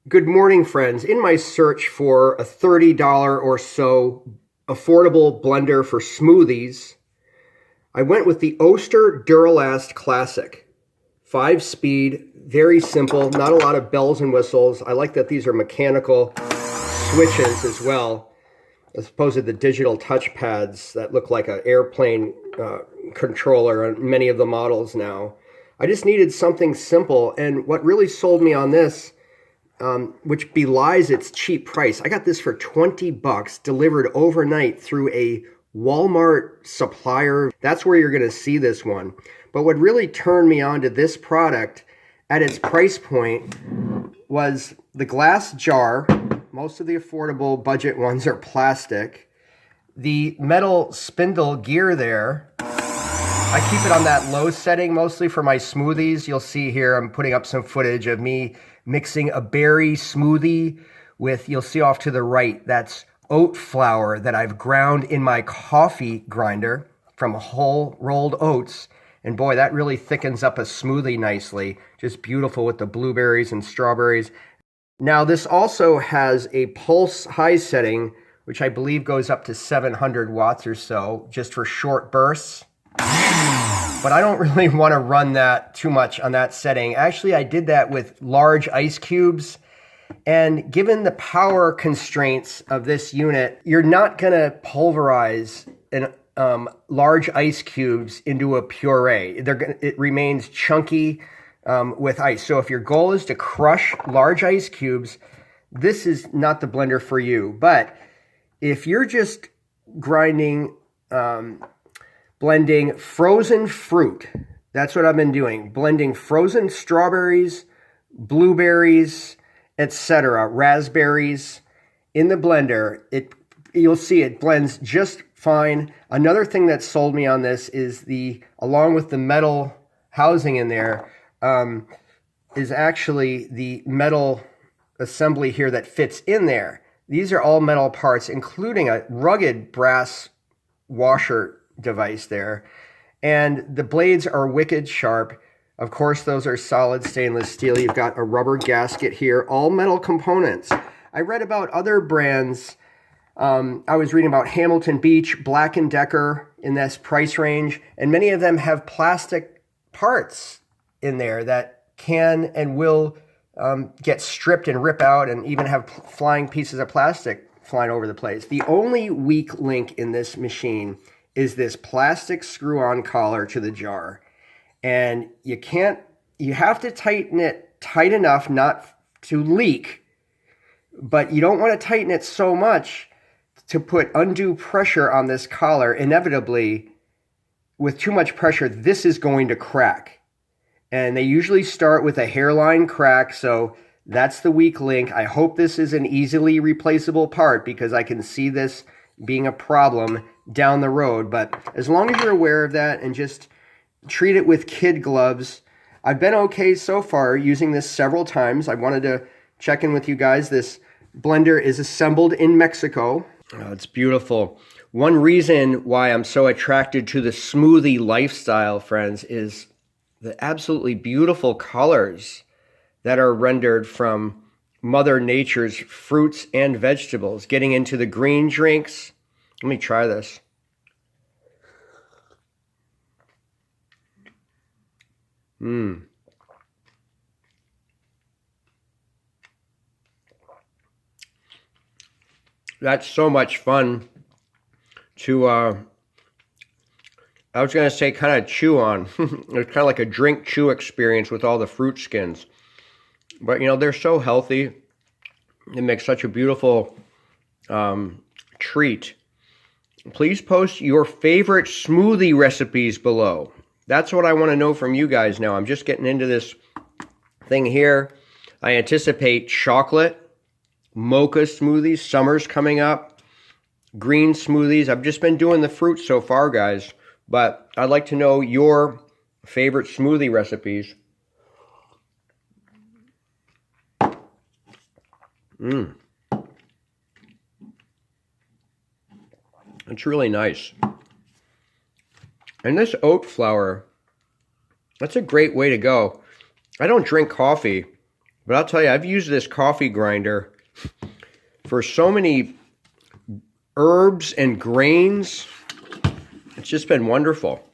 Good morning, friends. In my search for a $30 or so affordable blender for smoothies, I went with the Oster Duralast Classic. 5-speed, very simple, not a lot of bells and whistles. I like that these are mechanical switches as well, as opposed to the digital touchpads that look like an airplane controller on many of the models now. I just needed something simple, and what really sold me on this, which belies its cheap price. I got this for 20 bucks delivered overnight through a Walmart supplier. That's where you're going to see this one. But what really turned me on to this product at its price point was the glass jar. Most of the affordable budget ones are plastic. The metal spindle gear there. I keep it on that low setting mostly for my smoothies. You'll see here I'm putting up some footage of me mixing a berry smoothie with, you'll see off to the right, that's oat flour that I've ground in my coffee grinder from whole rolled oats. And boy, that really thickens up a smoothie nicely. Just beautiful with the blueberries and strawberries. Now this also has a pulse high setting, which I believe goes up to 700 watts or so, just for short bursts. But I don't really want to run that too much on that setting. Actually, I did that with large ice cubes. And given the power constraints of this unit, you're not going to pulverize large ice cubes into a puree. It remains chunky with ice. So if your goal is to crush large ice cubes, this is not the blender for you. But if you're just blending frozen fruit. That's what I've been doing. Blending frozen strawberries, blueberries, etc., raspberries in the blender. You'll see it blends just fine. Another thing that sold me on this is along with the metal housing in there, is actually the metal assembly here that fits in there. These are all metal parts, including a rugged brass washer device there, and the blades are wicked sharp. Of course, those are solid stainless steel. You've got a rubber gasket here, all metal components. I read about other brands. I was reading about Hamilton Beach, Black & Decker in this price range, and many of them have plastic parts in there that can and will get stripped and rip out and even have flying pieces of plastic flying over the place. The only weak link in this machine is this plastic screw-on collar to the jar. And you have to tighten it tight enough not to leak, but you don't want to tighten it so much to put undue pressure on this collar. Inevitably, with too much pressure, this is going to crack. And they usually start with a hairline crack, so that's the weak link. I hope this is an easily replaceable part because I can see this being a problem down the road. But as long as you're aware of that and just treat it with kid gloves, I've been okay so far using this several times. I wanted to check in with you guys. This blender is assembled in Mexico. Oh, it's beautiful. One reason why I'm so attracted to the smoothie lifestyle, friends, is the absolutely beautiful colors that are rendered from Mother Nature's fruits and vegetables. Getting into the green drinks. Let me try this. That's so much fun to, I was going to say kind of chew on. It's kind of like a drink chew experience with all the fruit skins. But, you know, they're so healthy. They make such a beautiful treat. Please post your favorite smoothie recipes below. That's what I want to know from you guys now. I'm just getting into this thing here. I anticipate chocolate, mocha smoothies. Summer's coming up. Green smoothies. I've just been doing the fruit so far, guys. But I'd like to know your favorite smoothie recipes. It's really nice. And this oat flour, that's a great way to go. I don't drink coffee, But I'll tell you, I've used this coffee grinder for so many herbs and grains. It's just been wonderful.